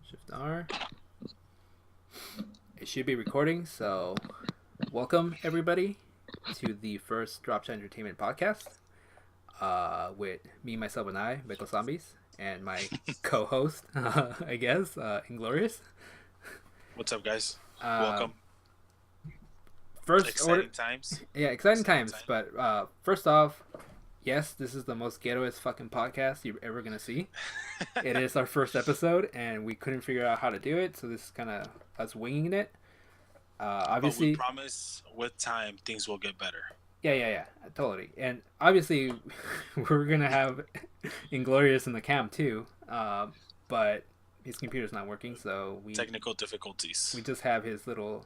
Shift R. It should be recording, so welcome everybody to the first Dropshot Entertainment podcast. With me, myself, and I, Michael Zombies, and my co-host, I guess, Inglorious. What's up, guys? Uh, Welcome. First order, Exciting times. yeah, exciting times. But first off, yes, this is the most ghettoest fucking podcast you're ever gonna see. It is our first episode, and we couldn't figure out how to do it, so this is kind of us winging it. But we Obviously, promise with time things will get better. yeah, totally. And obviously, we're gonna have Inglorious in the cam too, but his computer's not working, so Technical difficulties. we just have his little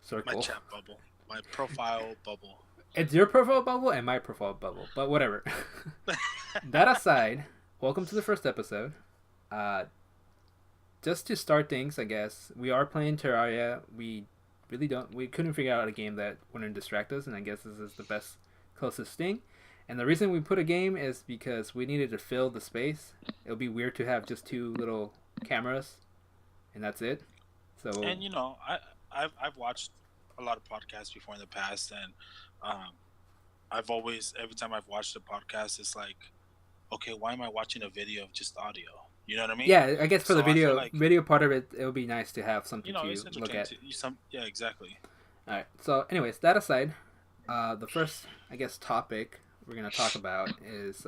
My circle. chat bubble. My profile bubble. It's your profile bubble and my profile bubble, but whatever. That aside, welcome to the first episode. Just to start things, I guess we are playing Terraria. We couldn't figure out a game that wouldn't distract us, and I guess this is the best closest thing. And the reason we put a game is because we needed to fill the space. It would be weird to have just two little cameras, and that's it. So And I've watched a lot of podcasts before in the past, and I've always every time I've watched a podcast, it's like, okay, why am I watching a video of just audio? You know what I mean? yeah, I guess for So the I feel video part of it, it would be nice to have something it's to look at. Yeah, exactly. All right. So, anyways, that aside, the first, I guess, topic we're gonna talk about is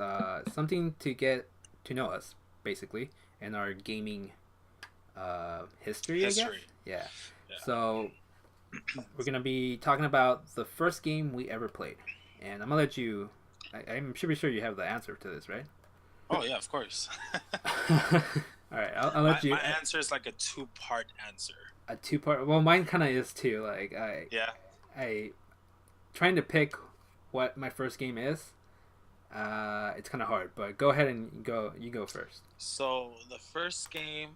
something to get to know us, basically, and our gaming history. I guess. Yeah. Yeah. So, we're gonna be talking about the first game we ever played, and I'm gonna let you. I'm pretty sure you have the answer to this, right? Oh yeah, of course. All right, I'll let you. My answer is like a two-part answer. A two-part. Well, mine kind of is too. Yeah. I trying to pick what my first game is. It's kind of hard, but go ahead and go. You go first. So the first game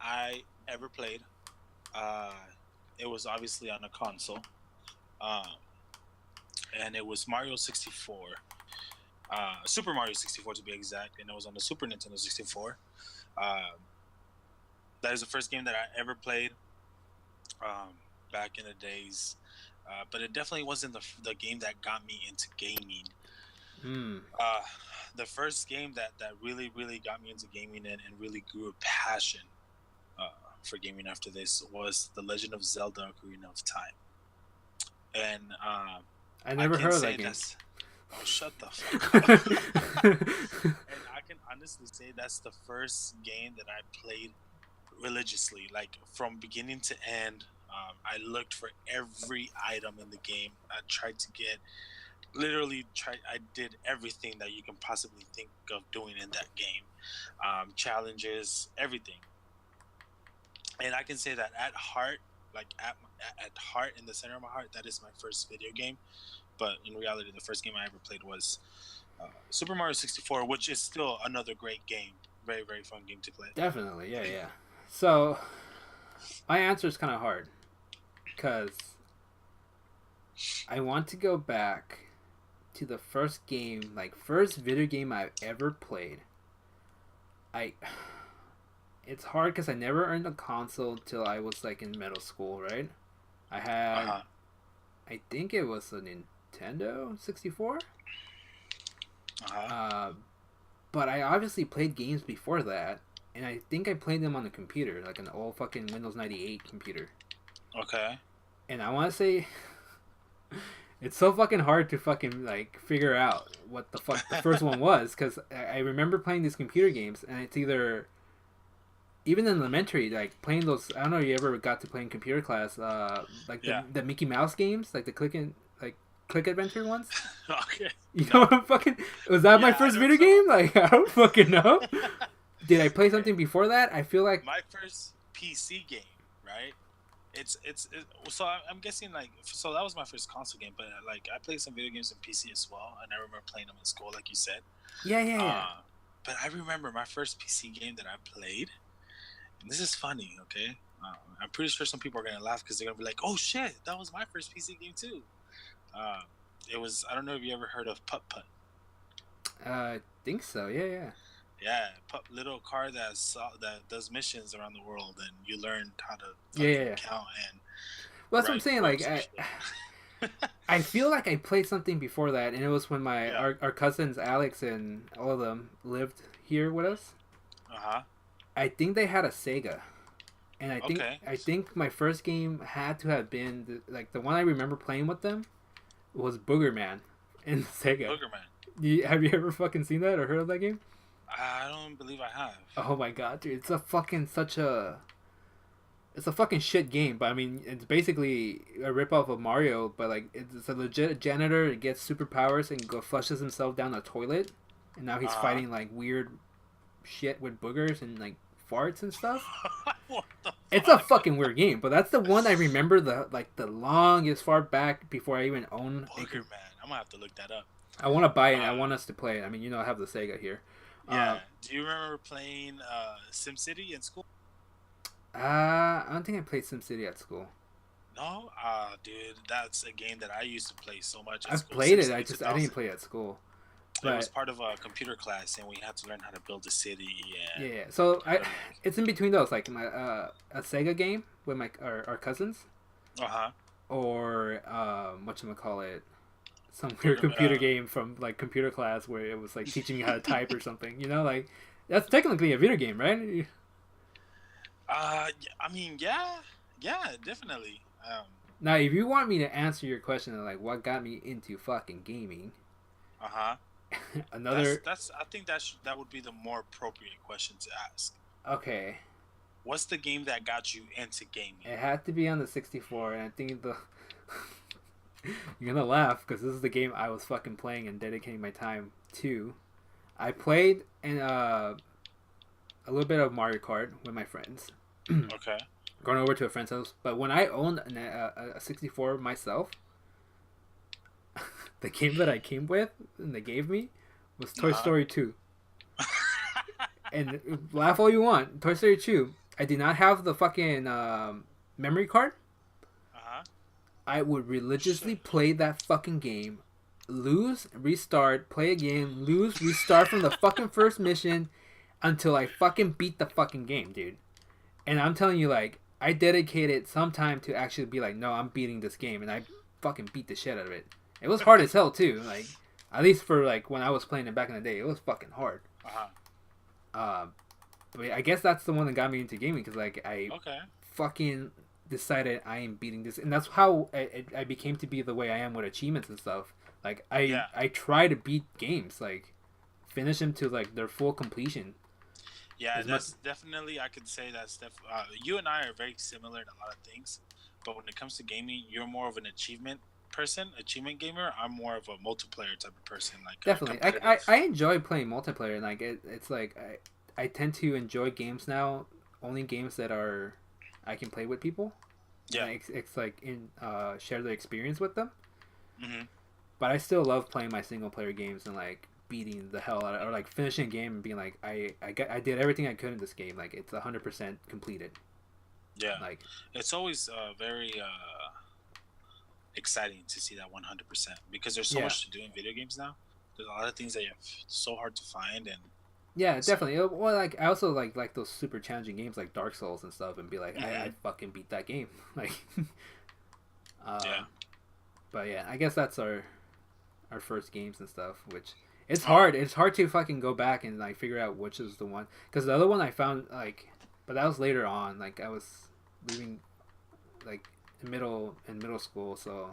I ever played, it was obviously on a console, um, and it was Mario 64, Super Mario 64 to be exact, and it was on the Super Nintendo 64. Um, that is the first game that I ever played back in the days, but it definitely wasn't the game that got me into gaming. Hmm. The first game that really got me into gaming and really grew a passion for gaming after this was The Legend of Zelda: Ocarina of Time. And I never heard of that game. Oh, shut the fuck up. And I can honestly say that's the first game that I played religiously, like from beginning to end. I looked for every item in the game. I tried to get I did everything that you can possibly think of doing in that game. Challenges, everything. And I can say that at heart, like at heart, in the center of my heart, that is my first video game. But in reality, the first game I ever played was Super Mario 64, which is still another great game. Very, very fun game to play. Definitely, yeah. So, my answer is kind of hard because I want to go back to the first game, like first video game I've ever played. It's hard because I never earned a console till I was like in middle school, right? I had, I think it was a Nintendo 64. But I obviously played games before that, and I think I played them on the computer, like an old fucking Windows 98 computer. Okay. And I want to say, it's so fucking hard to fucking like figure out what the fuck the first one was, because I remember playing these computer games, and it's either, even in elementary, like playing those. I don't know if you ever got to play in computer class, like the Mickey Mouse games, like the click adventure ones. Okay. You know what I'm fucking. Was that my first video game? Like I don't fucking know. Did I play something before that? I feel like my first PC game, right? So I'm guessing like so that was my first console game, but like I played some video games on PC as well, and I remember playing them in school, like you said. Yeah. But I remember my first PC game that I played, and this is funny, okay? I'm pretty sure some people are gonna laugh because they're gonna be like, "Oh shit, that was my first PC game too." It was, I don't know if you ever heard of Putt Putt. I think so. Yeah. Yeah, little car that does missions around the world, and you learn how to Yeah, yeah, fucking yeah. count and Well, that's what I'm ride saying. Like, horse and shit. I feel like I played something before that, and it was when Yeah. our cousins Alex and all of them lived here with us. Uh huh. I think they had a Sega, and Okay. I think my first game had to have been the one I remember playing with them was Booger Man in Sega. Boogerman. Have you ever fucking seen that or heard of that game? I don't believe I have. Oh my god, dude! It's a fucking shit game, but I mean, it's basically a ripoff of Mario, but like it's a legit janitor. It gets superpowers and go flushes himself down a toilet, and now he's Uh fighting like weird shit with boogers and like farts and stuff. what the It's a fuck? fucking weird game, but that's the one I remember the longest far back before I even owned. Boogerman. I'm gonna have to look that up. I want to buy it. I Uh, want us to play it. I mean, you know, I have the Sega here. yeah. Do you remember playing SimCity in school? I don't think I played SimCity at school. No, dude, that's a game that I used to play so much at I've school. played it. SimCity I 2000. didn't play it at school. It was But part of a computer class, and we had to learn how to build a city. And yeah, so how to like, it's in between those, like my a Sega game with our cousins, uh huh. or whatchamacallit, some weird computer game from like computer class where it was like teaching you how to type or something. You know, like that's technically a video game, right? I mean, yeah, definitely. Now, if you want me to answer your question of like what got me into fucking gaming, Uh huh. another That's. I think that would be the more appropriate question to ask. okay, What's the game that got you into gaming? it had to be on the 64, and I think the you're gonna laugh because this is the game I was fucking playing and dedicating my time to. I played in a little bit of Mario Kart with my friends. Okay. Going over to a friend's house, but when I owned a 64 myself, the game that I came with and they gave me was Toy Story 2. And laugh all you want, Toy Story 2. I did not have the fucking memory card. Uh huh. I would religiously play that fucking game, lose, restart, play again, lose, restart from the fucking first mission until I fucking beat the fucking game, dude. And I'm telling you, like, I dedicated some time to actually be like, no, I'm beating this game, and I fucking beat the shit out of it. It was hard as hell too, like, at least for like when I was playing it back in the day, it was fucking hard. Uh huh. But I guess that's the one that got me into gaming because like I Okay. fucking decided I am beating this, and that's how I became to be the way I am with achievements and stuff. Like I try to beat games, like finish them to like their full completion. Yeah, As that's definitely. I could say that's you and I are very similar in a lot of things, but when it comes to gaming, you're more of an achievement achievement gamer. I'm more of a multiplayer type of person. Like Definitely, I enjoy playing multiplayer, and like it's like I tend to enjoy games now. Only games that are I can play with people. Yeah. And it's like in share the experience with them. Mm-hmm. But I still love playing my single player games and like beating the hell out of, or like finishing a game and being like I did everything I could in this game. Like it's 100% completed. Yeah. Like It's always very exciting to see that 100% because there's so Yeah. much to do in video games now. There's a lot of things that you have so hard to find, and yeah, definitely. Well, like I also like those super challenging games like Dark Souls and stuff, and be like I fucking beat that game. Like, yeah. But yeah, I guess that's our first games and stuff, which it's hard. It's hard to fucking go back and like figure out which is the one because the other one I found like, but that was later on. Like I was leaving, like in middle school, so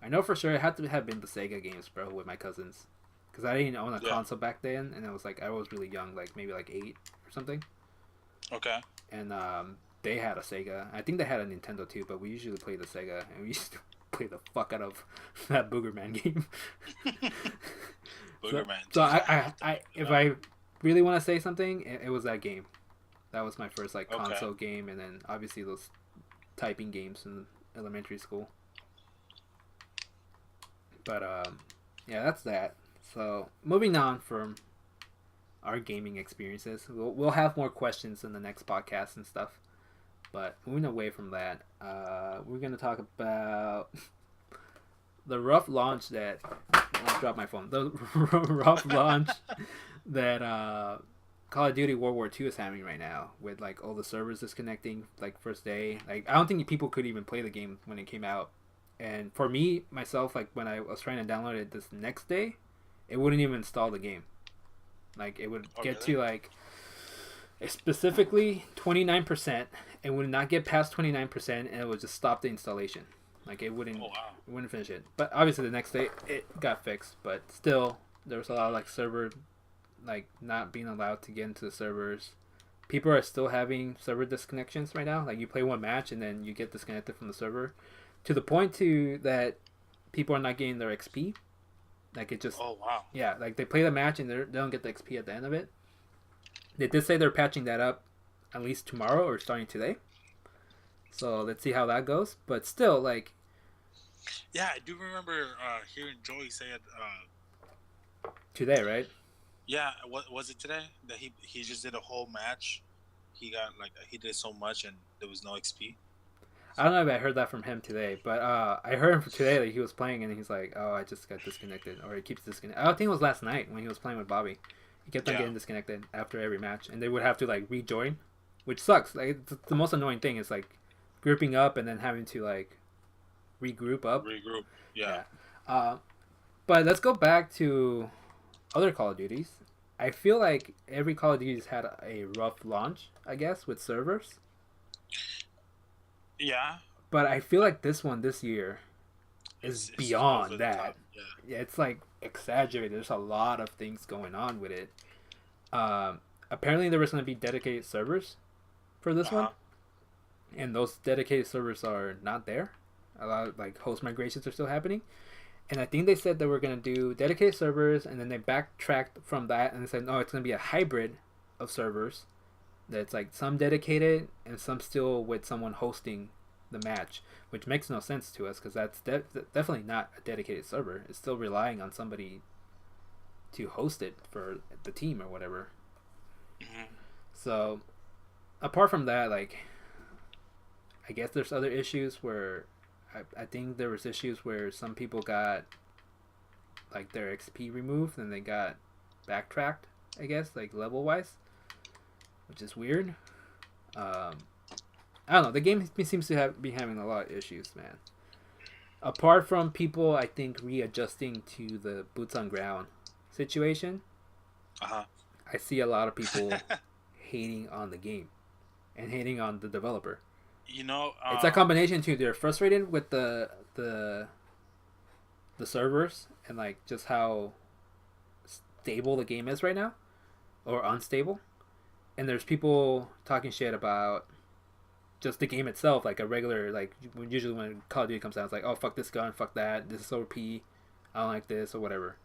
I know for sure it had to have been the Sega games, bro, with my cousins, because I didn't own a console back then, and I was like I was really young, like maybe like 8 or something. Okay. And they had a Sega. I think they had a Nintendo too, but we usually played the Sega, and we used to play the fuck out of that Boogerman game. Boogerman. So I if I really want to say something, it was that game. That was my first like console game, and then obviously those typing games in elementary school. But yeah, that's that. So moving on from our gaming experiences, we'll have more questions in the next podcast and stuff. But moving away from that, we're gonna talk about the rough launch that I dropped my phone. The rough launch that Call of Duty World War II is happening right now with like all the servers disconnecting like first day. Like I don't think people could even play the game when it came out. And for me myself, like when I was trying to download it this next day, it wouldn't even install the game. Like it would get really? to like specifically 29% and would not get past 29% and it would just stop the installation. Like it wouldn't Oh wow. it wouldn't finish it. But obviously the next day it got fixed, but still there was a lot of like server like not being allowed to get into the servers. People are still having server disconnections right now. Like you play one match and then you get disconnected from the server to the point to that people are not getting their XP. Like it just Oh wow. yeah, like they play the match and they don't get the XP at the end of it. They did say they're patching that up at least tomorrow or starting today. So let's see how that goes. But still, like Yeah, I do remember hearing Joey say it. today, right? Yeah, what was it today that he just did a whole match? He got like he did so much and there was no XP. I don't know if I heard that from him today, but I heard him today that he was playing and he's like, "Oh, I just got disconnected," or he keeps disconnected. I don't think it was last night when he was playing with Bobby. He kept on getting disconnected after every match, and they would have to like rejoin, which sucks. Like it's the most annoying thing is like grouping up and then having to like regroup up. Regroup. Yeah. But let's go back to other Call of Duties. I feel like every Call of Duty's had a rough launch, I guess, with servers. Yeah. But I feel like this one this year is beyond that. Yeah, it's like exaggerated. There's a lot of things going on with it. Apparently there was going to be dedicated servers for this one, and those dedicated servers are not there. A lot of like host migrations are still happening, and I think they said they were going to do dedicated servers, and then they backtracked from that and they said no, it's going to be a hybrid of servers. That's like some dedicated and some still with someone hosting the match, which makes no sense to us because that's definitely not a dedicated server. It's still relying on somebody to host it for the team or whatever. Mm-hmm. So apart from that, like I guess there's other issues where I think there was issues where some people got like their XP removed and they got backtracked, I guess, like level wise, which is weird. I don't know. The game seems to be having a lot of issues, man. Apart from people, I think, readjusting to the boots on ground situation, I see a lot of people hating on the game and hating on the developer. You know, it's a combination too. They're frustrated with the servers and like just how stable the game is right now, or unstable. And there's people talking shit about just the game itself, like a regular, like usually when Call of Duty comes out, it's like, oh fuck this gun, fuck that, this is OP, I don't like this or whatever,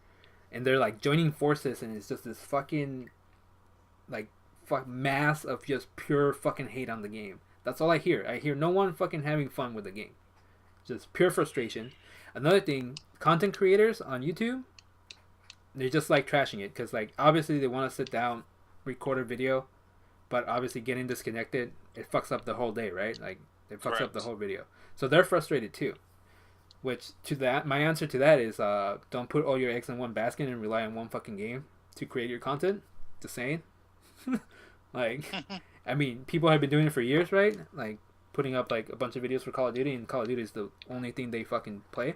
and they're like joining forces, and it's just this fucking like mass of just pure fucking hate on the game. That's all I hear. I hear no one fucking having fun with the game, just pure frustration. Another thing, content creators on YouTube, they're just like trashing it because like obviously they want to sit down, record a video, but obviously getting disconnected, it fucks up the whole day, right? Like it fucks up the whole video. So they're frustrated too. Which to that, my answer to that is don't put all your eggs in one basket and rely on one fucking game to create your content. Just saying. Like, I mean, people have been doing it for years, right? Like putting up like a bunch of videos for Call of Duty, and Call of Duty is the only thing they fucking play.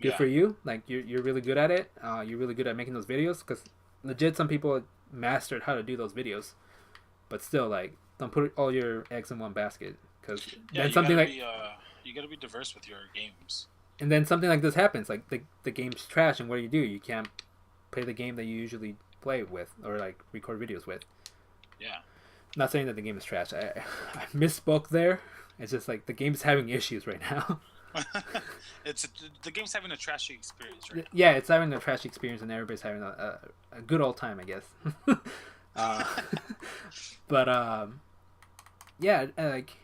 Good for you. Like you're really good at it. You're really good at making those videos because legit some people mastered how to do those videos. But still, like, don't put all your eggs in one basket, because then something like you gotta be diverse with your games. And then something like this happens, like the game's trash, and what do? You can't play the game that you usually play with or like record videos with. Yeah. Not saying that the game is trash. I misspoke there. It's just like the game's having issues right now. The game's having a trashy experience right now. Yeah, it's having a trashy experience, and everybody's having a good old time, I guess. But yeah, like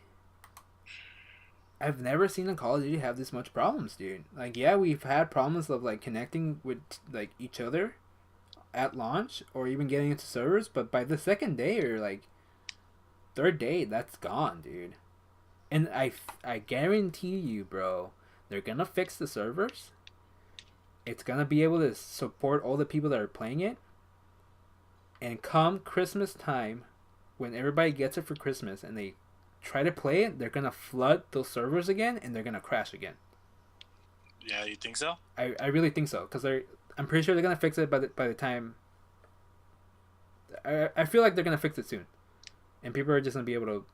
I've never seen a Call of Duty have this much problems, dude. Like, yeah, we've had problems of like connecting with like each other at launch or even getting into servers, but by the second day or like third day, that's gone, dude. And I guarantee you, bro, they're gonna fix the servers. It's gonna be able to support all the people that are playing it. And come Christmas time, when everybody gets it for Christmas and they try to play it, they're gonna flood those servers again and they're gonna crash again. Yeah, you think so? I really think so because I'm pretty sure they're gonna fix it by the time. I feel like they're gonna fix it soon, and people are just gonna be able to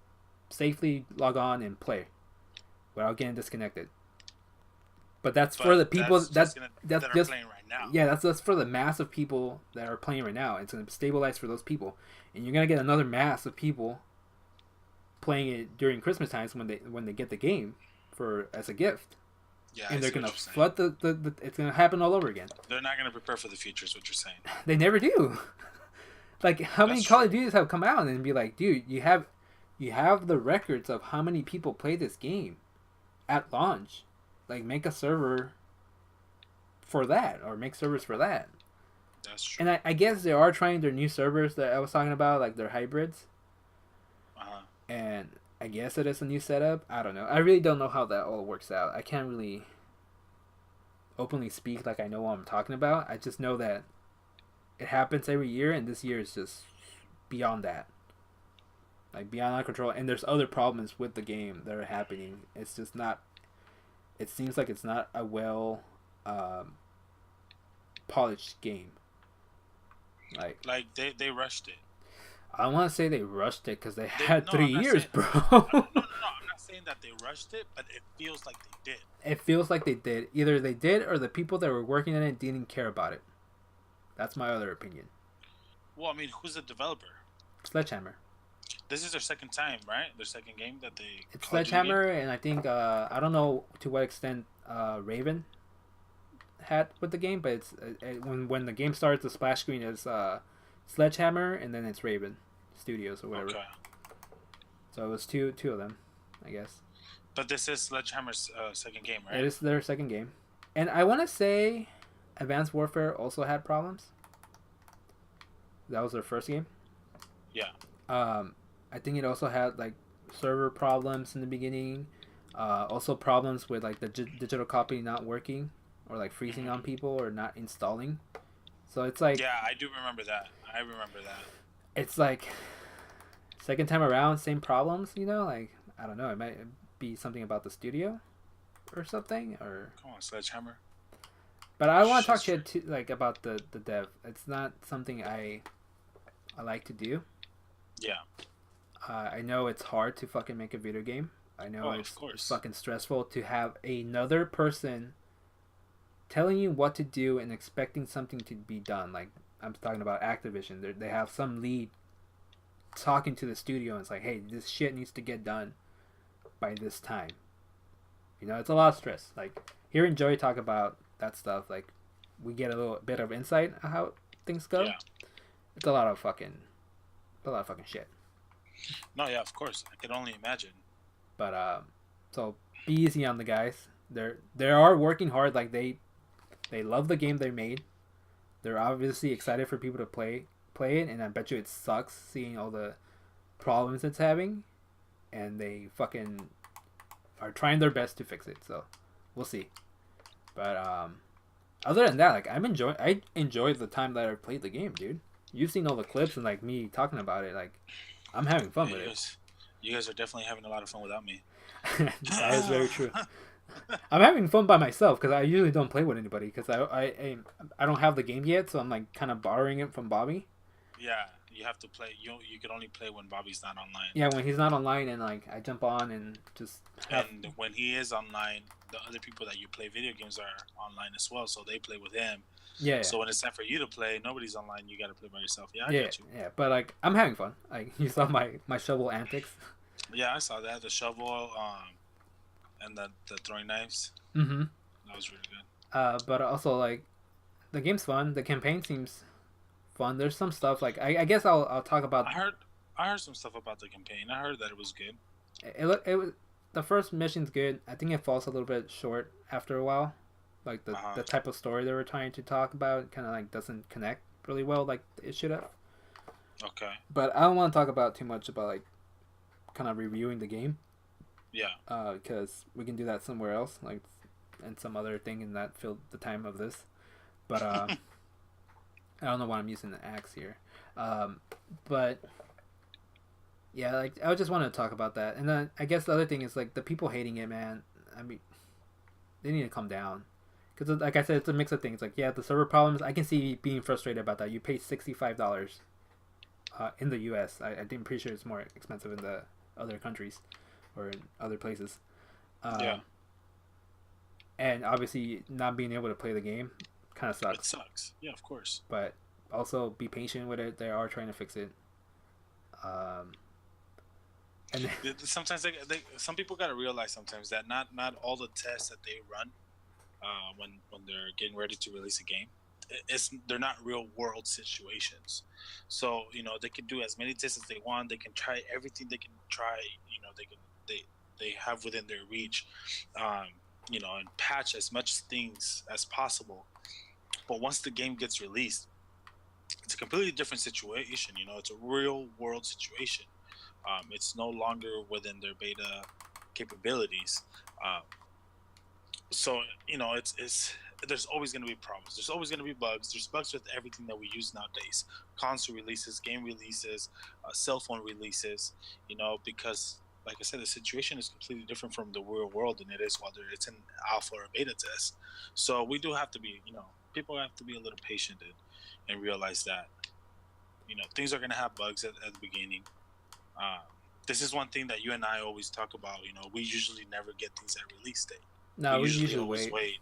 safely log on and play without getting disconnected. But that's for the people that's just playing right now. Yeah, that's for the mass of people that are playing right now. It's gonna stabilize for those people, and you're gonna get another mass of people playing it during Christmas times when they get the game for as a gift. Yeah, and they're gonna flood the. It's gonna happen all over again. They're not gonna prepare for the future. Is what you're saying? They never do. Like how many Call of Duties have come out and be like, dude, you have the records of how many people play this game at launch. Like make a server for that, or make servers for that. That's true. And I guess they are trying their new servers that I was talking about, like their hybrids. And I guess it is a new setup. I don't know. I really don't know how that all works out. I can't really openly speak like I know what I'm talking about. I just know that it happens every year, and this year is just beyond that. Like beyond our control. And there's other problems with the game that are happening. It's just not. It seems like it's not a well polished game. Like they rushed it. I don't want to say they rushed it because they had 3 years, saying, bro. No, I'm not saying that they rushed it, but it feels like they did. It feels like they did. Either they did, or the people that were working on it didn't care about it. That's my other opinion. Well, I mean, who's the developer? Sledgehammer. This is their second time, right? Their second game that they. It's Sledgehammer, and I think I don't know to what extent Raven had with the game, but it's when the game starts, the splash screen is Sledgehammer, and then it's Raven Studios or whatever. Okay. So it was two of them, I guess. But this is Sledgehammer's second game, right? It is their second game, and I want to say Advanced Warfare also had problems. That was their first game. Yeah. I think it also had like server problems in the beginning. Also problems with like the digital copy not working, or like freezing on people, or not installing. So it's like, yeah, I do remember that. I remember that. It's like second time around, same problems. Like I don't know. It might be something about the studio, or something. Or come on, Sledgehammer. But I want to talk shit too, like about the dev. It's not something I like to do. Yeah. I know it's hard to fucking make a video game. I know it's fucking stressful to have another person telling you what to do and expecting something to be done. Like I'm talking about Activision. They have some lead talking to the studio and it's like, hey, this shit needs to get done by this time. It's a lot of stress. Like hearing Joey talk about that stuff, like we get a little bit of insight on how things go. Yeah. It's a lot of fucking shit. No, yeah, of course. I can only imagine. But so be easy on the guys. They are working hard. Like they love the game they made. They're obviously excited for people to play it, and I bet you it sucks seeing all the problems it's having. And they fucking are trying their best to fix it. So we'll see. But other than that, like I enjoyed the time that I played the game, dude. You've seen all the clips and like me talking about it. Like I'm having fun with it. You guys are definitely having a lot of fun without me. That is very true. I'm having fun by myself because I usually don't play with anybody because I don't have the game yet, so I'm like kind of borrowing it from Bobby. Yeah, you have to play. You can only play when Bobby's not online. Yeah, when he's not online, and like I jump on and just. And when he is online, the other people that you play video games are online as well, so they play with him. Yeah. So when it's time for you to play, nobody's online. You got to play by yourself. Yeah, I get you. Yeah, but like I'm having fun. Like you saw my shovel antics. Yeah, I saw that. The shovel, and the throwing knives. Mm-hmm. That was really good. But also like, the game's fun. The campaign seems fun. There's some stuff like I guess I'll talk about. I heard some stuff about the campaign. I heard that it was good. It was the first mission's good. I think it falls a little bit short after a while. Like the type of story they were trying to talk about kind of like doesn't connect really well like it should have. Okay. But I don't want to talk about too much about like kind of reviewing the game. Yeah. Because we can do that somewhere else, like and some other thing and not fill the time of this. But I don't know why I'm using the axe here. Um, but yeah, like I just want to talk about that. And then I guess the other thing is like the people hating it, man. I mean, they need to calm down. Because like I said, it's a mix of things. Like yeah, the server problems. I can see being frustrated about that. You pay $65 in the U.S. I'm pretty sure it's more expensive in the other countries or in other places. Yeah. And obviously, not being able to play the game kind of sucks. It sucks. Yeah, of course. But also be patient with it. They are trying to fix it. And sometimes some people got to realize sometimes that not all the tests that they run when they're getting ready to release a game, they're not real world situations. So they can do as many tests as they want. They can try everything they can try. They have within their reach. And patch as much things as possible. But once the game gets released, it's a completely different situation. It's a real world situation. It's no longer within their beta capabilities. So it's there's always going to be problems. There's always going to be bugs. There's bugs with everything that we use nowadays. Console releases, game releases, cell phone releases. Because like I said, the situation is completely different from the real world than it is whether it's an alpha or a beta test. So we do have to be, people have to be a little patient and realize that, things are going to have bugs at the beginning. This is one thing that you and I always talk about. We usually never get things at release date. No, we usually always wait.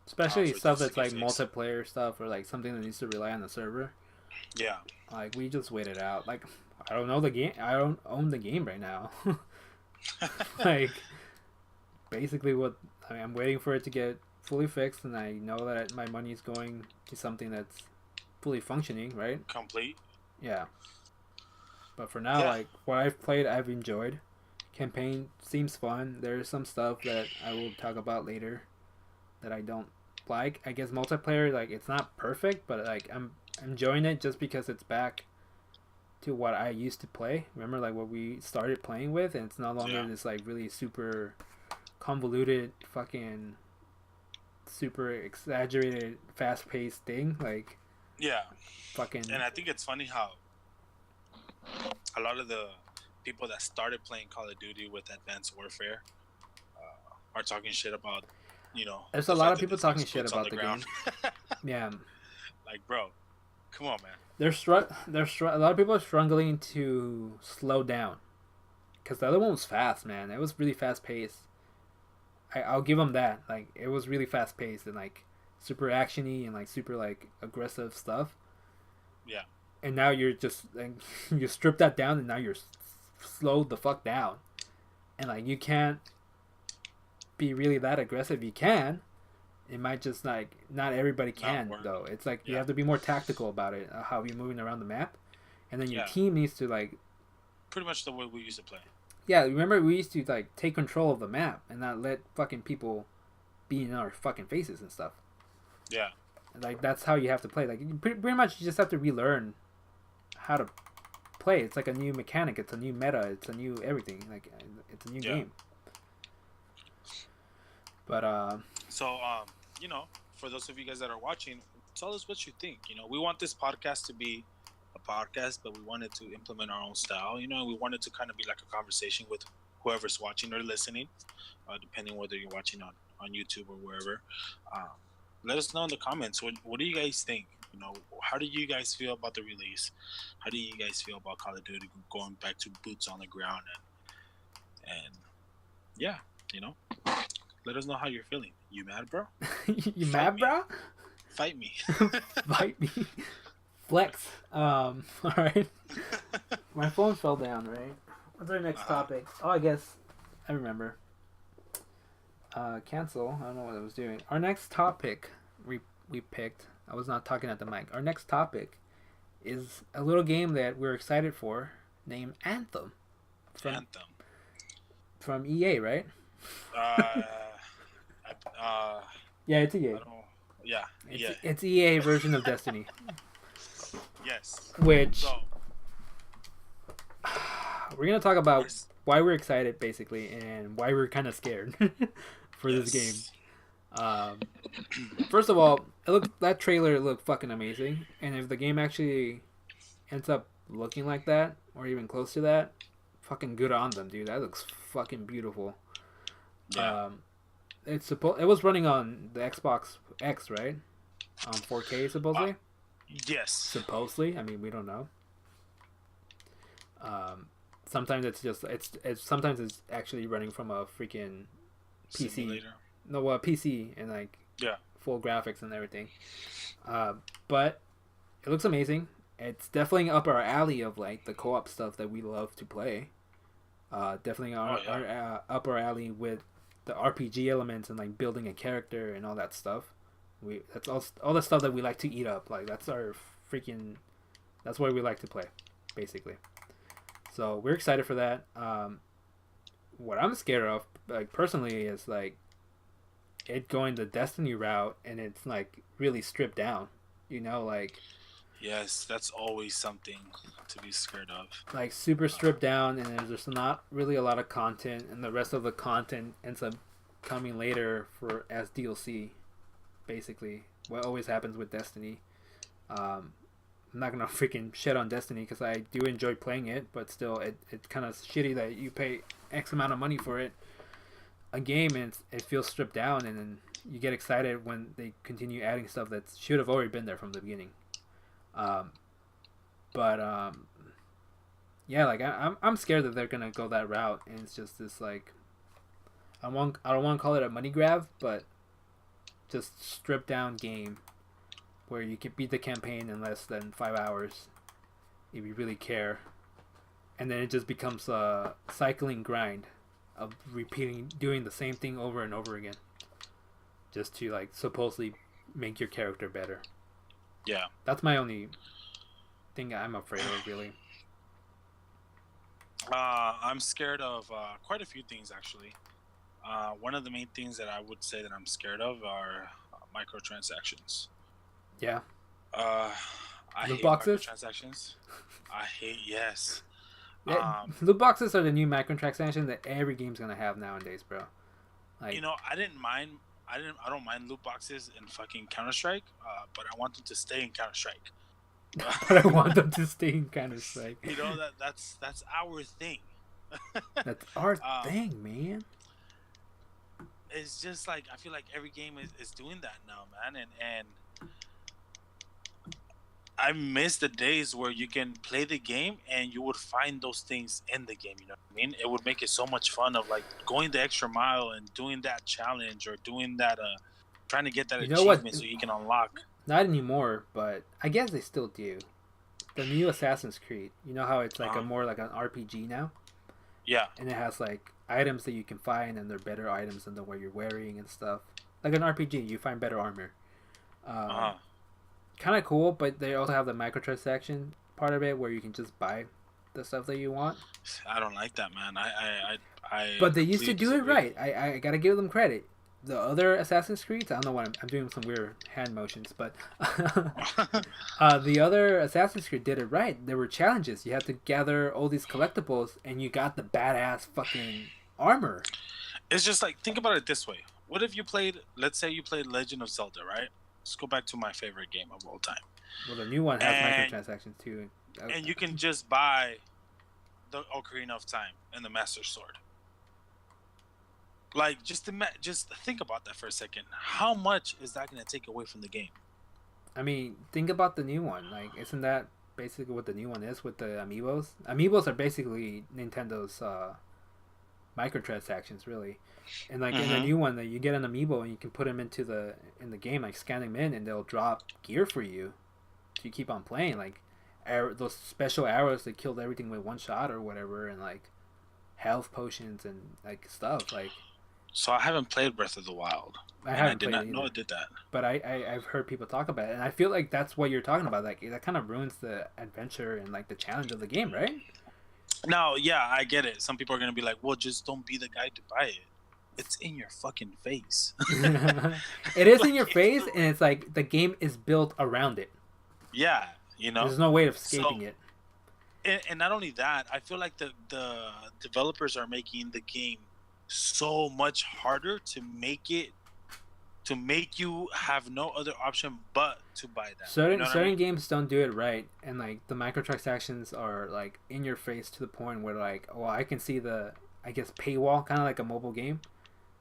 Especially stuff that's like multiplayer stuff or like something that needs to rely on the server. Yeah. Like we just wait it out. Like I don't know the game. I don't own the game right now. Like basically, I'm waiting for it to get fully fixed, and I know that my money is going to something that's fully functioning, right? Complete. Yeah. But for now, like what I've played, I've enjoyed. Campaign seems fun. There's some stuff that I will talk about later that I don't like. I guess multiplayer, like it's not perfect, but like I'm enjoying it just because it's back to what I used to play. Remember, like what we started playing with, and it's no longer this like really super convoluted, fucking super exaggerated, fast-paced thing. Like fucking. And I think it's funny how a lot of the people that started playing Call of Duty with Advanced Warfare are talking shit about, there's a lot of people talking shit about the game. Yeah. Like, bro, come on, man. A lot of people are struggling to slow down because the other one was fast, man. It was really fast paced. I'll give them that. Like, it was really fast paced and like super actiony and like super like aggressive stuff. Yeah. And now you're just like you strip that down, and now you're slowed the fuck down, and like you can't be really that aggressive. You can. It might just like not everybody can though. It's like you have to be more tactical about it, how you're moving around the map, and then your team needs to like. Pretty much the way we used to play. Yeah, remember we used to like take control of the map and not let fucking people be in our fucking faces and stuff. Yeah. Like that's how you have to play. Like pretty much you just have to relearn how to play. It's like a new mechanic. It's a new meta. It's a new everything. Like it's a new game. But so for those of you guys that are watching, tell us what you think. We want this podcast to be a podcast, but we wanted to implement our own style. We wanted to kind of be like a conversation with whoever's watching or listening, depending whether you're watching on YouTube or wherever. Let us know in the comments. What do you guys think? How do you guys feel about the release? How do you guys feel about Call of Duty going back to boots on the ground? And yeah, let us know how you're feeling. You mad, bro? You mad, bro? Fight me. Fight me. Flex. All right. My phone fell down, right? What's our next topic? Oh, I guess I remember. Cancel. I don't know what I was doing. Our next topic we picked. I was not talking at the mic. Our next topic is a little game that we're excited for, named Anthem. From EA, right? Yeah, it's EA. It's EA version of Destiny. Yes. Which we're gonna talk about why we're excited, basically, and why we're kind of scared for this game. Um, First of all, that trailer looked fucking amazing, and if the game actually ends up looking like that or even close to that, fucking good on them, dude. That looks fucking beautiful. Yeah. Um, it was running on the Xbox X, right? 4K Uh, supposedly. yes. Supposedly, I mean we don't know. Um, Sometimes it's sometimes it's actually running from a freaking PC. Simulator. No, a PC and like Yeah. full graphics and everything. But it looks amazing. It's definitely up our alley of like the co-op stuff that we love to play. Definitely up our alley with the RPG elements and like building a character and all that stuff. That's all the stuff that we like to eat up. Like that's our freaking that's what we like to play, basically. So we're excited for that. What I'm scared of, like personally, is like it going the Destiny route and it's like really stripped down. You know, Yes, that's always something to be scared of. like super stripped down, and there's just not really a lot of content, and the rest of the content ends up coming later for as DLC. Basically, what always happens with Destiny. I'm not gonna freaking shit on Destiny because I do enjoy playing it, but still, it's kind of shitty that you pay X amount of money for a game and it feels stripped down, and then you get excited when they continue adding stuff that should have already been there from the beginning. Um, but yeah, like I'm scared that they're gonna go that route, and it's just this like I don't want to call it a money grab, but just stripped down game where you can beat the campaign in less than 5 hours if you really care, and then it just becomes a cycling grind of doing the same thing over and over again, just to like supposedly make your character better. Yeah. That's my only thing I'm afraid of, really. I'm scared of quite a few things actually. One of the main things that I would say that I'm scared of are microtransactions. Yeah. I Loot hate boxes? microtransactions. I hate yes. Yeah, loot boxes are the new microtransaction that every game's gonna have nowadays, bro. Like, You know, I didn't mind. I don't mind loot boxes in fucking Counter Strike, but I want them to stay in Counter Strike. but I want them to stay in Counter Strike. You know that's our thing. That's our Um, thing, man. it's just like I feel like every game is doing that now, man, and I miss the days where you can play the game and you would find those things in the game. You know what I mean? It would make it so much fun of like going the extra mile and doing that challenge or doing that, trying to get that You know what? achievement so you can unlock. Not anymore, but I guess they still do. The new Assassin's Creed. You know how it's like a more like an RPG now, Yeah, and it has like items that you can find, and they're better items than the what you're wearing and stuff. Like an RPG, you find better armor. Kind of cool, but they also have the microtransaction part of it where you can just buy the stuff that you want. I don't like that, man. I But they used to do disagree. it right. I gotta give them credit. The other Assassin's Creeds, I don't know what I'm doing some weird hand motions, but the other Assassin's Creed did it right. There were challenges. You had to gather all these collectibles, and you got the badass fucking armor. It's just like think about it this way. What if you played? Let's say you played Legend of Zelda, right? Let's go back to my favorite game of all time. Well, the new one has And microtransactions too. and you can just buy the Ocarina of Time and the Master Sword. Like just think about that for a second. How much is that going to take away from the game? I mean, think about the new one. Like, isn't that basically what the new one is with the amiibos? Amiibos are basically Nintendo's microtransactions, really. And like in the new one, that you get an amiibo and you can put them in the game, like scan them in, and they'll drop gear for you. So you keep on playing, like those special arrows that killed everything with one shot or whatever, and like health potions and like stuff. Like, So I haven't played Breath of the Wild. I And I haven't did played not it know either, it did that. but I've heard people talk about it, and I feel like that's what you're talking about. Like that kind of ruins the adventure and like the challenge of the game, right? Now, yeah, I get it. Some people are going to be like, well, just don't be the guy to buy it. It's in your fucking face. It is in your face, and it's like the game is built around it. Yeah, you know? There's no way of escaping So- it. And not only that, I feel like the developers are making the game so much harder to make it to make you have no other option but to buy that. You Certain know what I certain mean? games don't do it right, and like the microtransactions are like in your face to the point where like, oh, I can see the, I guess, paywall, kind of like a mobile game.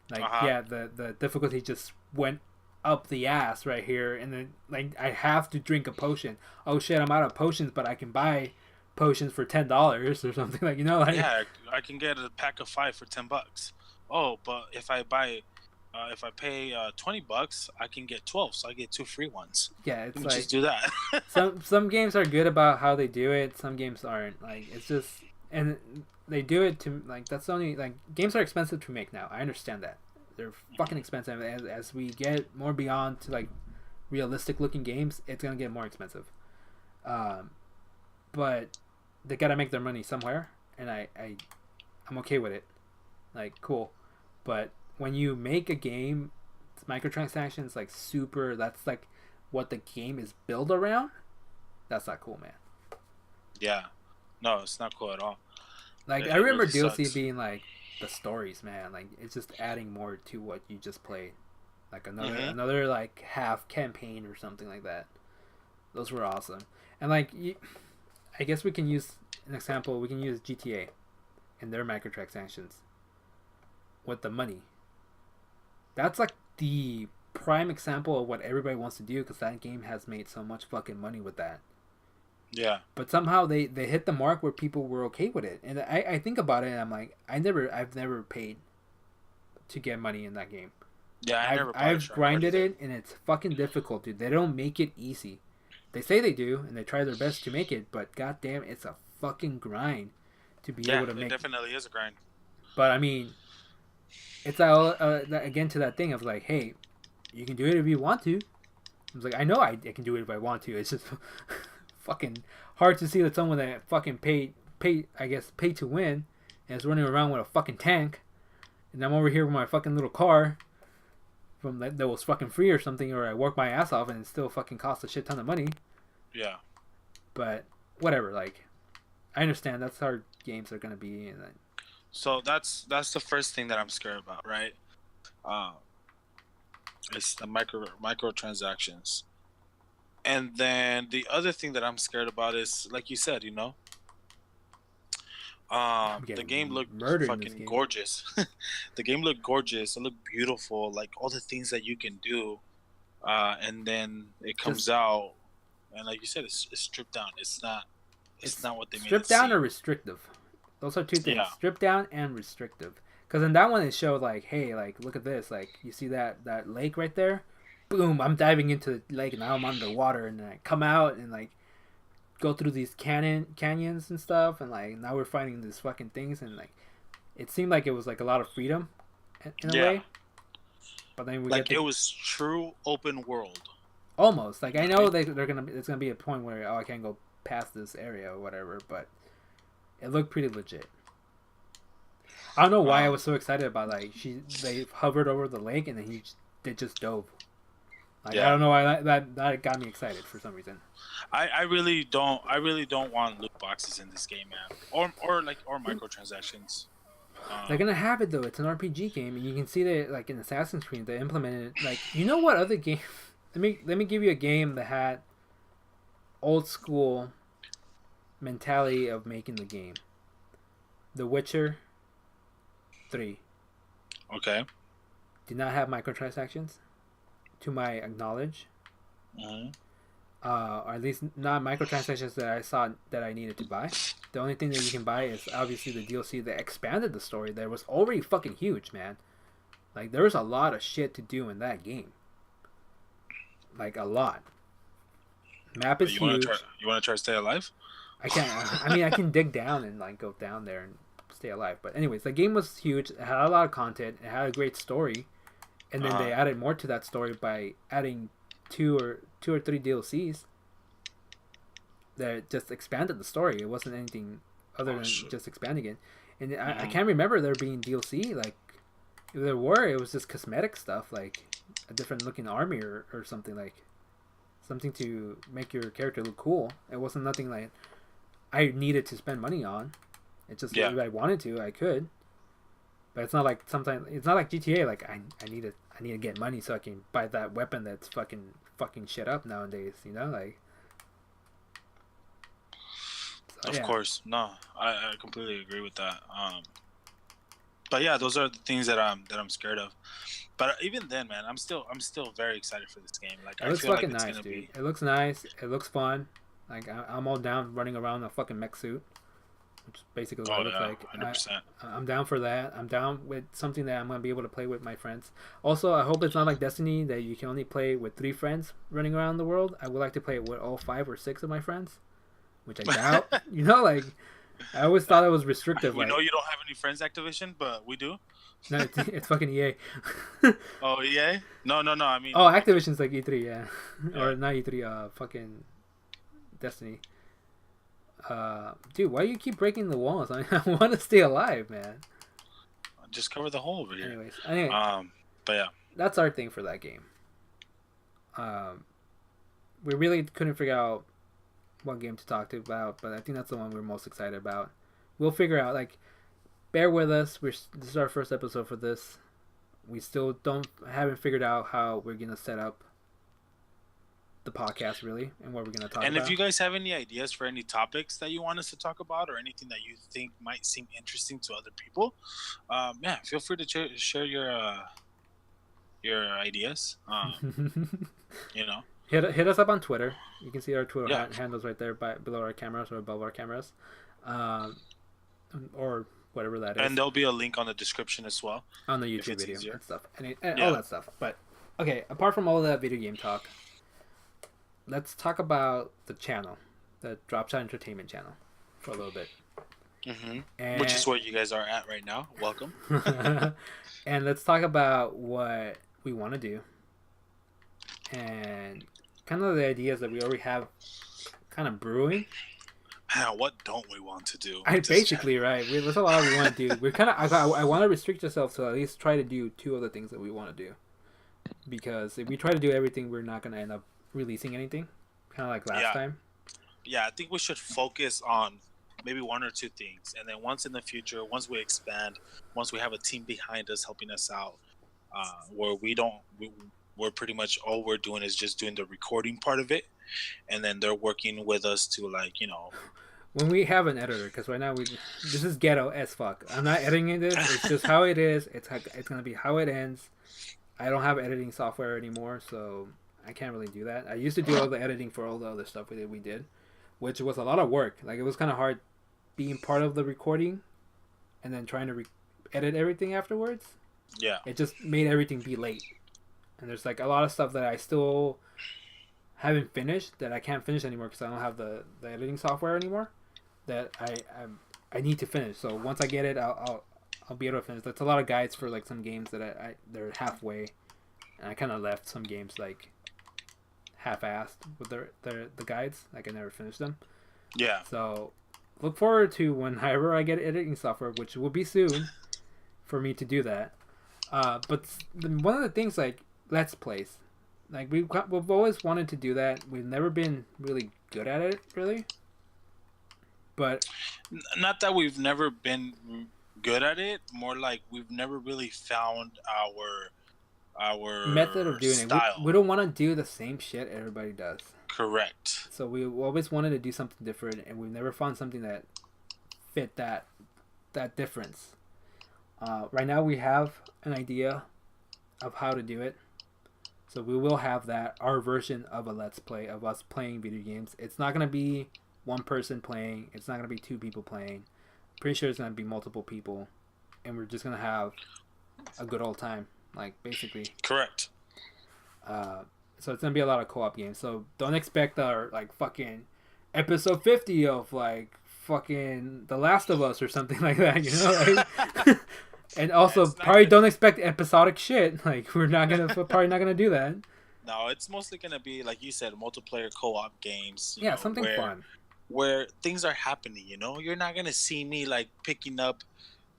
Like, Uh-huh. yeah, the difficulty just went up the ass right here, and then like I have to drink a potion. Oh shit, I'm out of potions, but I can buy potions for $10 or something, like, like. Yeah, I can get a pack of 5 for $10. Oh, but if I pay $20, I can get 12, so I get 2 free ones. Yeah, Let it's me like just do that. some games are good about how they do it. Some games aren't. Like, it's just, and they do it to, like, that's the only, like, games are expensive to make now. I understand that they're fucking expensive. As we get more beyond to like realistic looking games, it's gonna get more expensive. Um, but they gotta make their money somewhere, and I'm okay with it. Like, cool, but when you make a game, microtransactions like super. That's like what the game is built around. That's not cool, man. Yeah, no, it's not cool at all. Like, I It remember really DLC sucks. being like the stories, man. Like, it's just adding more to what you just played. Like Hmm. another like half campaign or something like that. Those were awesome. And like, I guess we can use an example. We can use GTA and their microtransactions with the money. That's like the prime example of what everybody wants to do, because that game has made so much fucking money with that. Yeah, But somehow they hit the mark where people were okay with it. And I think about it and I'm like, I've never paid to get money in that game. yeah, I I've never bought a I've shark card grinded either. it and it's fucking difficult, dude. They don't make it easy. They say they do and they try their best to make it, but goddamn, it's a fucking grind to be Yeah, able to it make. definitely is a grind. But I mean, it's all again to that thing of like, hey, you can do it if you want to. I was like, I know I can do it if I want to. It's just fucking hard to see that someone that fucking pay to win and is running around with a fucking tank, and I'm over here with my fucking little car from that was fucking free or something, or I work my ass off and it still fucking costs a shit ton of money. Yeah. But whatever, like, I understand that's how games are gonna be, and So that's the first thing that I'm scared about, right? Uh, it's the microtransactions. And then the other thing that I'm scared about is, like you said, I'm the getting game looked murdered in this fucking game. gorgeous. The game looked gorgeous. It looked beautiful. Like all the things that you can do, and then it comes Just out, and like you said, it's stripped down. It's not. It's it's not what they made it stripped down or seem. restrictive. Those are two things: Yeah. stripped down and restrictive. Because in that one, it showed like, hey, like, look at this. Like, you see that lake right there? Boom! I'm diving into the lake and now I'm underwater, and then I come out and like go through these canyons and stuff, and like now we're finding these fucking things, and like it seemed like it was like a lot of freedom in a Yeah. way. But then we get Like the it was true open world. almost like, You I know what I know mean? they're gonna it's gonna be a point where, oh, I can't go past this area or whatever, but it looked pretty legit. I don't know why I Um, was so excited about, like, they hovered over the lake and then they just dove. Like, I yeah. don't know why that got me excited for some reason. I really don't want loot boxes in this game, man. Or microtransactions. They're Um, gonna have it though. It's an RPG game, and you can see that like in Assassin's Creed they implemented it. Like, you know what other game? Let me give you a game that had old school mentality of making the game. The Witcher 3 okay. did not have microtransactions, to my knowledge, Hmm. or at least not microtransactions that I saw that I needed to buy. The only thing that you can buy is obviously the DLC that expanded the story. That was already fucking huge, man. Like, there was a lot of shit to do in that game. Like, a lot. Map is You want to try? huge. You want to try to stay alive? I can't. I mean, I can dig down and like go down there and stay alive. But anyways, the game was huge. It had a lot of content. It had a great story, and then Uh, they added more to that story by adding two or three DLCs that just expanded the story. It wasn't anything other oh than shit. just expanding it. And I Hmm. can't remember there being DLC. Like, if there were, it was just cosmetic stuff, like a different looking army or something, like something to make your character look cool. It wasn't nothing like I needed to spend money on. It just, Yeah. if I wanted to, I could. But it's not like sometimes it's not like GTA. Like I need to get money so I can buy that weapon that's fucking shit up nowadays. You know, like. So, Of yeah. course, no, I completely agree with that. But yeah, those are the things that I'm scared of. But even then, man, I'm still very excited for this game. Like It I looks feel like fucking it's nice, gonna dude. be. It looks nice. It looks fun. Like I'm all down running around in a fucking mech suit, which is basically what Oh it looks yeah, like. 100%. I'm down for that. I'm down with something that I'm gonna be able to play with my friends. Also, I hope it's not like Destiny that you can only play with 3 friends running around the world. I would like to play it with all 5 or 6 of my friends, which I doubt. You know, like I always thought it was restrictive. We like, know you don't have any friends, Activision, but we do. no, it's fucking EA. Oh yeah, no. I mean, Oh, Activision's like E3, yeah, yeah. or not E3. Fucking Destiny. Dude, why do you keep breaking the walls? I want to stay alive, man. Just cover the hole over here. Anyway, but yeah, that's our thing for that game. We really couldn't figure out what game to talk to about, but I think that's the one we're most excited about. We'll figure out. Like, bear with us. This is our first episode for this. We still haven't figured out how we're gonna set up the podcast really and what we're gonna talk about. And if you guys have any ideas for any topics that you want us to talk about or anything that you think might seem interesting to other people, yeah, feel free to share your ideas. You know, hit us up on Twitter. You can see our Twitter handles right there below our cameras or above our cameras, or whatever that is. And there'll be a link on the description as well on the YouTube video and stuff, and all that stuff. But okay, apart from all of that video game talk, let's talk about the channel, the Dropshot Entertainment channel, for a little bit. Mm-hmm. Which is where you guys are at right now. Welcome. And let's talk about what we want to do and kind of the ideas that we already have kind of brewing. What don't we want to do? Basically, right. There's a lot we want to do. We're kind of. I want to restrict ourselves to at least try to do 2 of the things that we want to do. Because if we try to do everything, we're not going to end up releasing anything. Kind of like last time. Yeah, I think we should focus on maybe 1 or 2 things, and then once in the future, once we expand, once we have a team behind us helping us out, where we're pretty much all we're doing is just doing the recording part of it, and then they're working with us to, like, you know, when we have an editor, because right now this is ghetto as fuck. I'm not editing this. It's just how it is. It's gonna be how it ends. I don't have editing software anymore, so I can't really do that. I used to do all the editing for all the other stuff we did, which was a lot of work. Like, it was kind of hard being part of the recording and then trying to edit everything afterwards. Yeah. It just made everything be late. And there's like a lot of stuff that I still haven't finished that I can't finish anymore because I don't have the editing software anymore that I need to finish. So once I get it, I'll be able to finish. That's a lot of guides for like some games that they're halfway, and I kind of left some games like half-assed with the guides. Like, I never finished them. Yeah. So look forward to whenever I get editing software, which will be soon, for me to do that. But one of the things, like, Let's Plays, like, we've always wanted to do that. We've never been really good at it, really. But not that we've never been good at it, more like we've never really found our method of doing style. We don't want to do the same shit everybody does. Correct. So we always wanted to do something different, and we've never found something that fit that difference. Right now we have an idea of how to do it. So we will have our version of a Let's Play of us playing video games. It's not going to be one person playing. It's not going to be 2 people playing. Pretty sure it's going to be multiple people. And we're just going to have a good old time. Like, basically. Correct. So it's going to be a lot of co-op games. So don't expect our, like, fucking episode 50 of, like, fucking The Last of Us or something like that, you know? Like, and also, probably don't expect episodic shit. Like, we're probably not gonna do that. No, it's mostly gonna be, like you said, multiplayer co-op games. Yeah, something fun. Where things are happening, you know? You're not gonna see me, like, picking up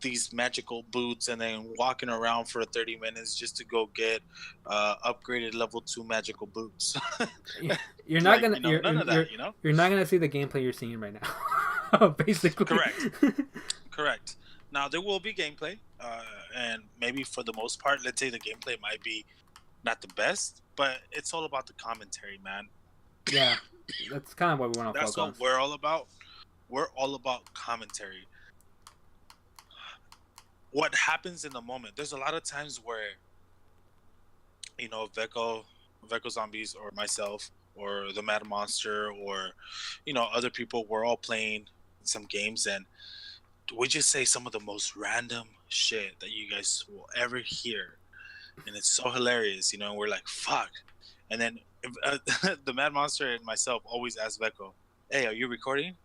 these magical boots and then walking around for 30 minutes just to go get upgraded level 2 magical boots. You're not gonna none of that, you know? You're not gonna see the gameplay you're seeing right now. Basically. Correct. Now, there will be gameplay, and maybe for the most part, let's say the gameplay might be not the best, but it's all about the commentary, man. Yeah, that's kind of what we want to That's focus on. what we're all about. We're all about commentary. What happens in the moment? There's a lot of times where, you know, Veko Zombies, or myself, or the Mad Monster, or, you know, other people, we're all playing some games, and we just say some of the most random shit that you guys will ever hear, and it's so hilarious, you know. We're like, fuck. And then the Mad Monster and myself always ask Veko, hey, are you recording?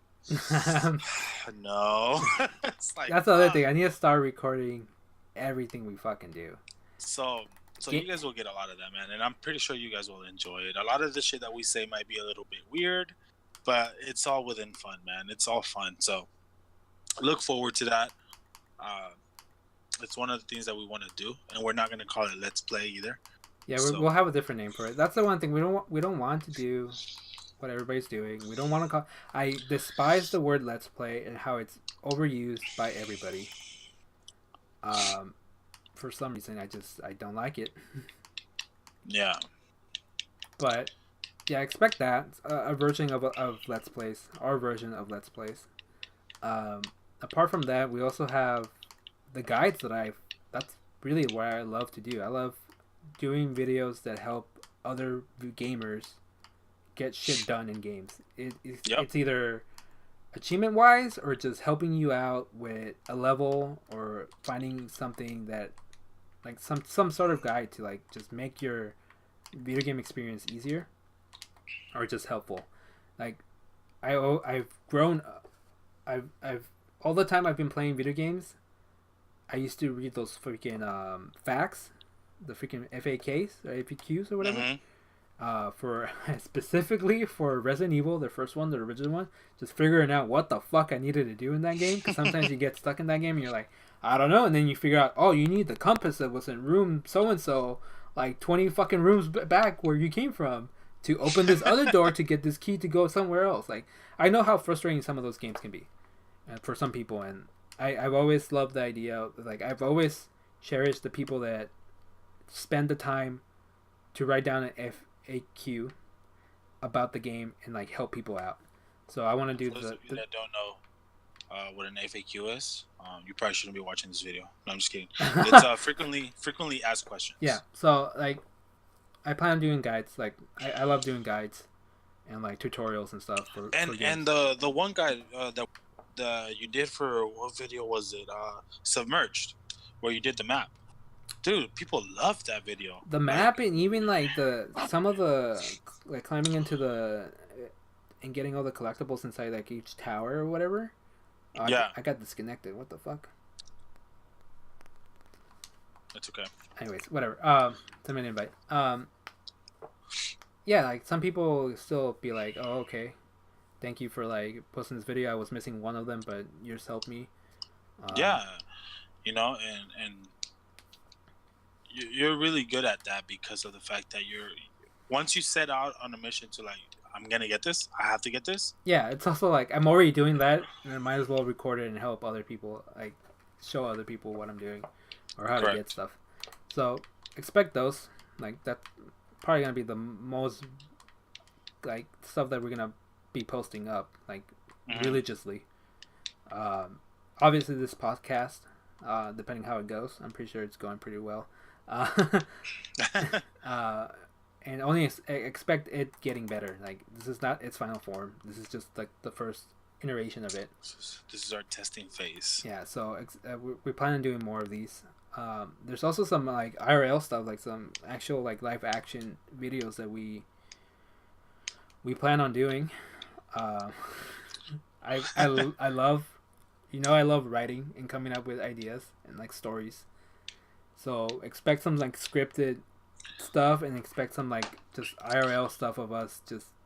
No. It's like, that's the other thing. I need to start recording everything we fucking do. So you guys will get a lot of that, man, and I'm pretty sure you guys will enjoy it. A lot of the shit that we say might be a little bit weird, but it's all within fun, man. It's all fun. So look forward to that. It's one of the things that we want to do, and we're not going to call it Let's Play either. Yeah, we'll have a different name for it. That's the one thing we don't want to do what everybody's doing. We don't want to call. I despise the word Let's Play and how it's overused by everybody. For some reason, I don't like it. Yeah. But yeah, expect that a version of Let's Plays, our version of Let's Plays. Apart from that, we also have the guides that's really what I love to do. I love doing videos that help other gamers get shit done in games. It's either achievement wise or just helping you out with a level or finding something that like some sort of guide to like just make your video game experience easier or just helpful. Like I've grown. I've all the time I've been playing video games, I used to read those freaking facts, the freaking FAQs or APQs or whatever. Mm-hmm. For specifically for Resident Evil, the first one, the original one, just figuring out what the fuck I needed to do in that game. Because sometimes you get stuck in that game and you're like, I don't know, and then you figure out, oh, you need the compass that was in room so and so, like 20 fucking rooms back where you came from, to open this other door to get this key to go somewhere else. Like, I know how frustrating some of those games can be, for some people, and I've always loved the idea of, like, I've always cherished the people that spend the time to write down an FAQ about the game and like help people out. So I want to do For those of you that don't know what an FAQ is, you probably shouldn't be watching this video. No, I'm just kidding. It's frequently asked questions. Yeah. So like, I plan on doing guides. Like I love doing guides and like tutorials and stuff for games. And the one guide that you did for, what video was it? Submerged, where you did the map. Dude, people love that video. The map, and even like some of the like climbing into and getting all the collectibles inside like each tower or whatever. Yeah. I got disconnected. What the fuck? That's okay. Anyways, whatever. Send me an invite. Yeah, like some people still be like, oh, okay, thank you for like posting this video. I was missing one of them, but yours helped me. Yeah, you know, and you're really good at that because of the fact that once you set out on a mission to like, I'm gonna get this, I have to get this. Yeah, it's also like I'm already doing that, and I might as well record it and help other people, like show other people what I'm doing or how to get stuff. So expect those. Like that's probably gonna be the most like stuff that we're gonna be posting up like religiously. Obviously this podcast, depending how it goes, I'm pretty sure it's going pretty well. And only expect it getting better. Like this is not its final form. This is just like the first iteration of it. This is our testing phase. Yeah, so we plan on doing more of these. There's also some like IRL stuff, like some actual like live action videos that we plan on doing. I love, I love writing and coming up with ideas and like stories. So expect some like scripted stuff and expect some like just IRL stuff of us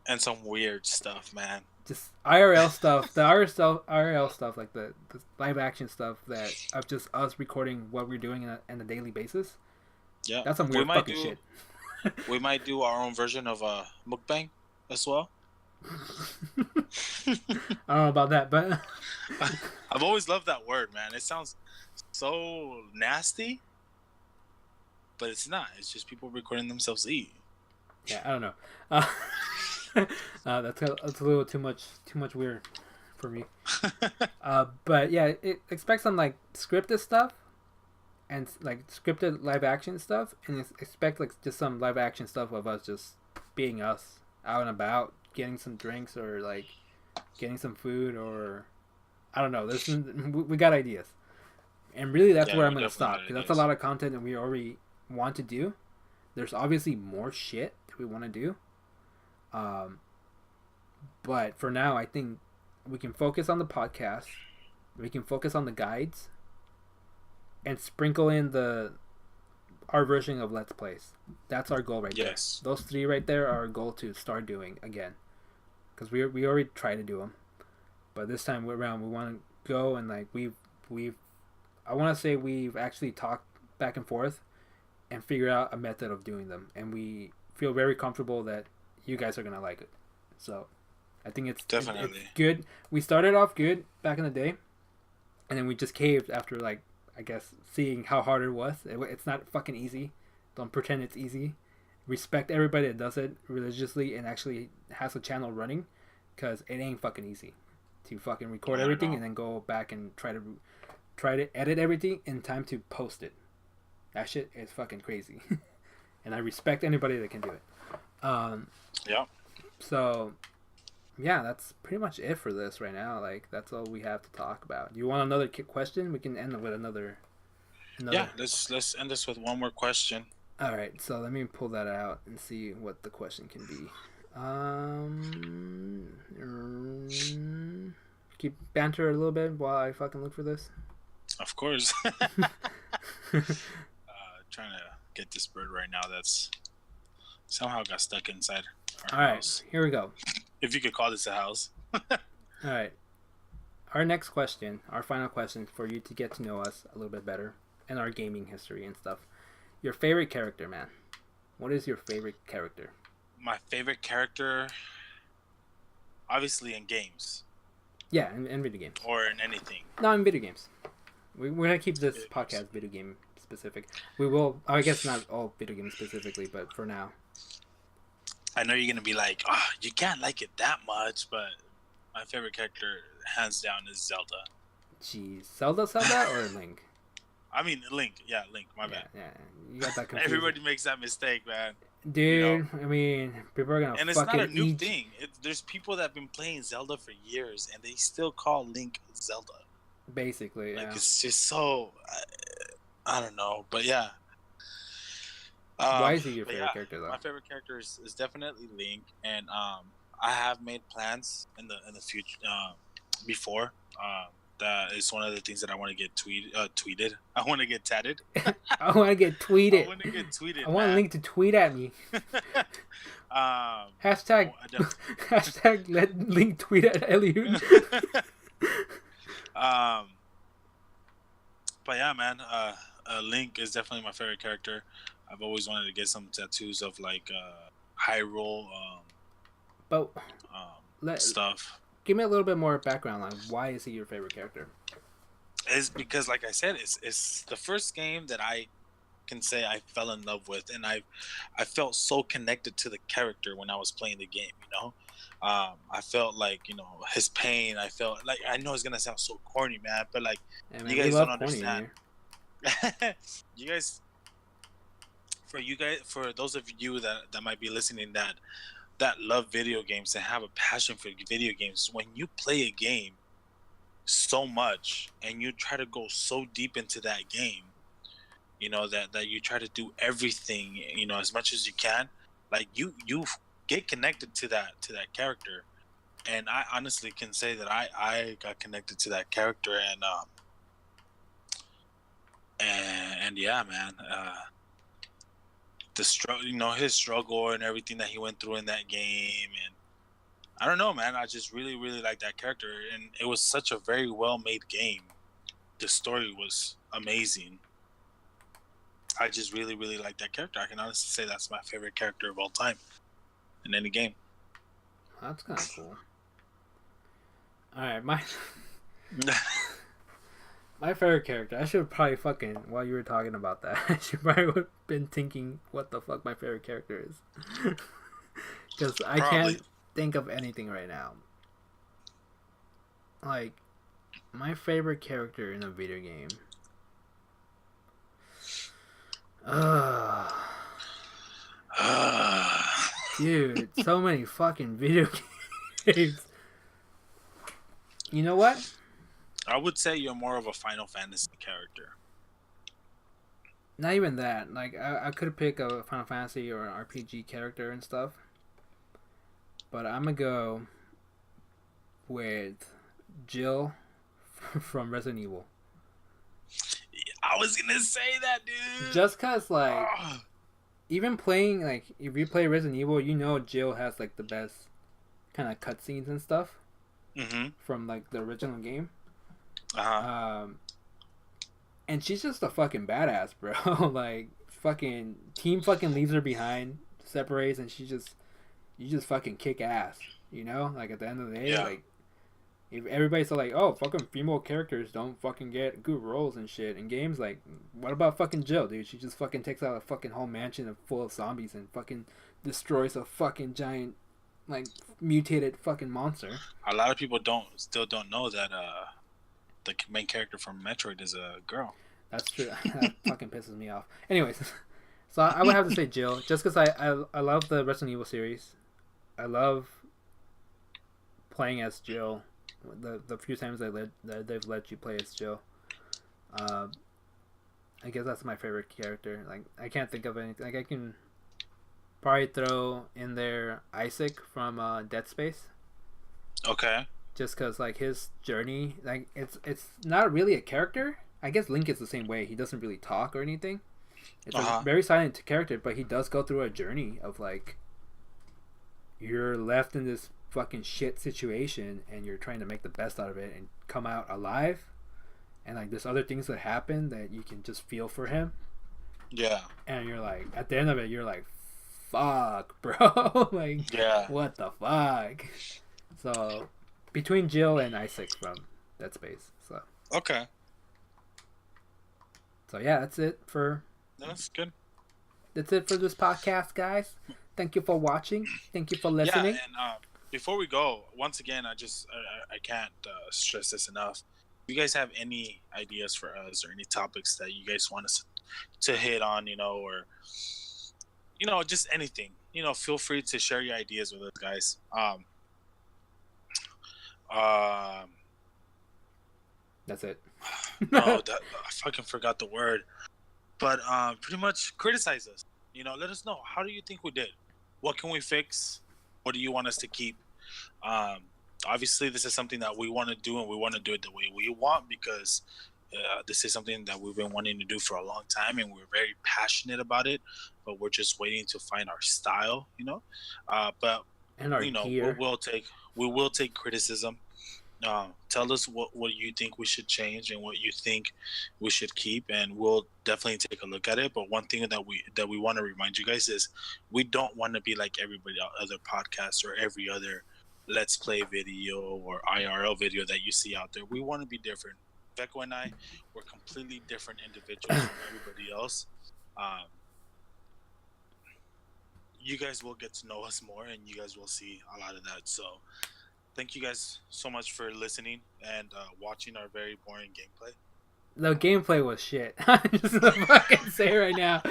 and some weird stuff, man. Just IRL stuff, the IRL stuff, like the live action stuff that of just us recording what we're doing on a daily basis. Yeah, that's some weird fucking shit. We might do our own version of mukbang as well. I don't know about that, but I've always loved that word, man. It sounds so nasty, but it's not. It's just people recording themselves eat. yeah, I don't know. Uh, that's a little too much weird for me. But yeah, expect some like scripted stuff and like scripted live action stuff, and expect like just some live action stuff of us just being us out and about, getting some drinks or like getting some food or I don't know. We got ideas, and really that's Yeah, where we I'm gonna definitely stop got because that's a ideas. lot of content that we already want to do. There's obviously more shit that we want to do, um, but for now, I think we can focus on the podcast. We can focus on the guides and sprinkle in the our version of Let's Plays. That's our goal right there. Yes, Those three right there are our goal to start doing again. Because we already tried to do them, but this time around we want to go and like we've I want to say we've actually talked back and forth and figure out a method of doing them, and we feel very comfortable that you guys are gonna like it. So I think it's definitely. good. We started off good back in the day, and then we just caved after like I guess seeing how hard it was. It's not fucking easy. Don't pretend it's easy. Respect everybody that does it religiously and actually has a channel running, because it ain't fucking easy to fucking record Not at everything all. and then go back and try to edit everything in time to post it. That shit is fucking crazy, and I respect anybody that can do it. Um, Yeah. so yeah, that's pretty much it for this right now. Like that's all we have to talk about. Do you want another question? We can end it with Yeah. another. Let's end this with one more question. All right, so let me pull that out and see what the question can be. Keep banter a little bit while I fucking look for this. Of course. Trying to get this bird right now. That's somehow got stuck inside our All right, house. here we go. If you could call this a house. All right, our next question, our final question for you to get to know us a little bit better and our gaming history and stuff. Your favorite character, man. What is your favorite character? My favorite character, obviously in games Yeah, in video games. or in anything. No, in video games. We're gonna keep this Video games. podcast video game specific. We will. I guess not all video games specifically, but for now. I know you're gonna be like, oh, you can't like it that much, but my favorite character, hands down, is Zelda. Jeez, Zelda or Link? I mean, Link. Yeah, Link. My Yeah, bad. yeah. You got that confused. Everybody makes that mistake, man. Dude, I mean, people are gonna And it's fucking not a new eat. thing. There's people that have been playing Zelda for years, and they still call Link Zelda. Basically, Like yeah. it's just so. I don't know, but yeah. Why is he your but favorite yeah, character though? my favorite character is definitely Link, and I have made plans in the future before. That is one of the things that I want to get tweeted. I want to get tatted. I want to get I tweeted. want to get tweeted. I want man. Link to tweet at me. Hashtag I don't- hashtag let Link tweet at Eliud. But yeah, man, Link is definitely my favorite character. I've always wanted to get some tattoos of like Hyrule But stuff. give me a little bit more background on why is he your favorite character? Is because, like I said, it's the first game that I can say I fell in love with, and I felt so connected to the character when I was playing the game. You know, I felt like his pain. I felt like, I know it's gonna sound so corny, man, but like Yeah, man, you we guys love don't corny in understand. here. For those of you that might be listening that love video games and have a passion for video games, when you play a game so much and you try to go so deep into that game, that you try to do everything, as much as you can, like you get connected to that character. And I honestly can say that I got connected to that character, and yeah, man, the struggle, his struggle and everything that he went through in that game. And I don't know, man, I just really, really like that character. And it was such a very well made game. The story was amazing. I just really, really like that character. I can honestly say that's my favorite character of all time in any game. That's kind of cool. All right, my favorite character. I should probably fucking while you were talking about that, I should probably have been thinking what the fuck my favorite character is, because I can't think of anything right now. Like, my favorite character in a video game. Dude, so many fucking video games. You know what? I would say you're more of a Final Fantasy character. Not even that. Like, I could pick a Final Fantasy or an RPG character and stuff. But I'm gonna go with Jill from Resident Evil. I was gonna say that, dude. Just cause, like, even playing, like, if you play Resident Evil, you know Jill has, like, the best kind of cutscenes and stuff from, like, the original game. And she's just a fucking badass, bro. Like, fucking team fucking leaves her behind, separates, and you just fucking kick ass, you know? Like, at the end of the day, like, if everybody's like, oh, fucking female characters don't fucking get good roles and shit in games, like, what about fucking Jill, dude? She just fucking takes out a fucking whole mansion full of zombies and fucking destroys a fucking giant, like, mutated fucking monster. A lot of people still don't know that the main character from Metroid is a girl. That's true. That fucking pisses me off. Anyways, so I would have to say Jill, just because I love the Resident Evil series. I love playing as Jill. The few times they've let you play as Jill. I guess that's my favorite character. Like, I can't think of anything. Like, I can probably throw in there Isaac from Dead Space. Okay. Just because, like, his journey, like, it's not really a character. I guess Link is the same way. He doesn't really talk or anything. It's a very silent character, but he does go through a journey of, like, you're left in this fucking shit situation and you're trying to make the best out of it and come out alive. And, like, there's other things that happen that you can just feel for him. Yeah. And you're like, at the end of it, you're like, fuck, bro. Like, yeah. What the fuck? So, between Jill and Isaac from Dead Space. So. Okay. So, yeah, that's it for... That's good. That's it for this podcast, guys. Thank you for watching. Thank you for listening. Yeah, and before we go, once again, I can't stress this enough. If you guys have any ideas for us or any topics that you guys want us to hit on, you know, or, you know, just anything, you know, feel free to share your ideas with us, guys. That's it. No, I fucking forgot the word. But pretty much criticize us. You know, let us know. How do you think we did? What can we fix? What do you want us to keep? Obviously, this is something that we want to do, and we want to do it the way we want, because this is something that we've been wanting to do for a long time, and we're very passionate about it. But we're just waiting to find our style, you know. But and our gear. we will take criticism. Tell us what you think we should change and what you think we should keep, and we'll definitely take a look at it. But one thing that we want to remind you guys is we don't want to be like everybody other podcasts or every other Let's Play video or IRL video that you see out there. We want to be different. Becco and I, we're completely different individuals from everybody else. You guys will get to know us more, and you guys will see a lot of that. So thank you guys so much for listening and watching our very boring gameplay. The gameplay was shit. I'm just gonna fucking say right now.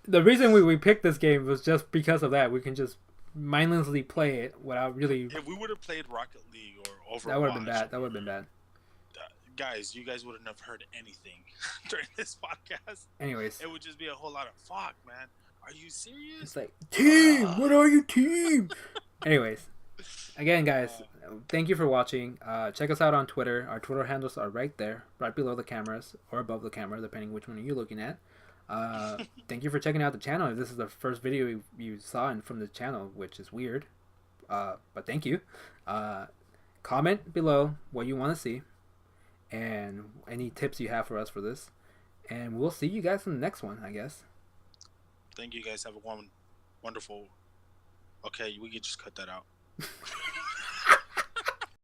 The reason we picked this game was just because of that. We can just mindlessly play it without really... If we would have played Rocket League or Overwatch... That would have been bad. Guys, you guys wouldn't have heard anything during this podcast. Anyways. It would just be a whole lot of, fuck, man. Are you serious? It's like, team! What are you, team? Anyways. Again, guys, thank you for watching. Check us out on Twitter. Our Twitter handles are right there, right below the cameras, or above the camera, depending which one you're looking at. Thank you for checking out the channel. If this is the first video you saw from the channel, which is weird, but thank you. Comment below what you want to see, and any tips you have for us for this. And we'll see you guys in the next one, I guess. Thank you guys. Have a wonderful... Okay, we could just cut that out.